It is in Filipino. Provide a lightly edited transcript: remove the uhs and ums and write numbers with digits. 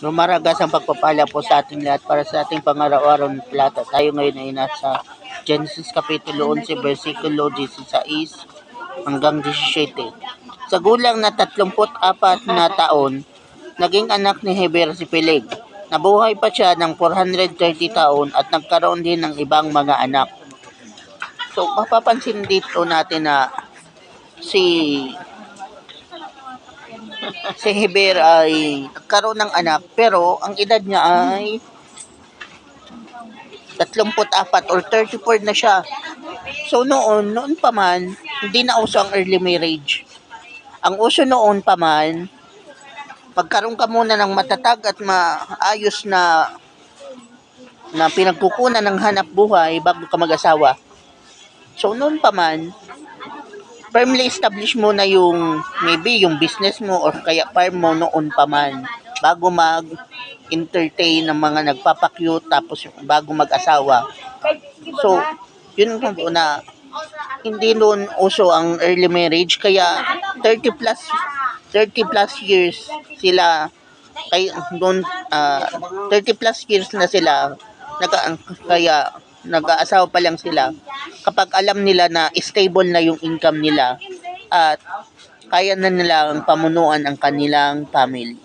Lumaragas ang pagpapala po sa ating lahat para sa ating pangaraw-araw na talata. Tayo ngayon ay nasa Genesis Kapitulo 11, versikulo 16 hanggang 17. Sa gulang na 34 na taon, naging anak ni Heber si Peleg. Nabuhay pa siya ng 430 taon at nagkaroon din ng ibang mga anak. So, mapapansin dito natin na si Heber ay nagkaroon ng anak pero ang edad niya ay 34 or 34 na siya. So noon pa man, hindi na uso ang early marriage. Ang uso noon pa man, pagkaroon ka muna ng matatag at maayos na pinagkukunan ng hanap buhay bago ka mag-asawa. So noon pa man, firmly establish mo na yung maybe yung business mo or kaya farm mo noon pa man bago mag-entertain ng mga nagpapakyut tapos bago mag-asawa. So, yun na hindi noon uso ang early marriage kaya 30 plus years sila kaya noon 30 plus years na sila kaya nag-aasawa pa lang sila kapag alam nila na stable na yung income nila at kaya na nilang pamunuan ang kanilang family.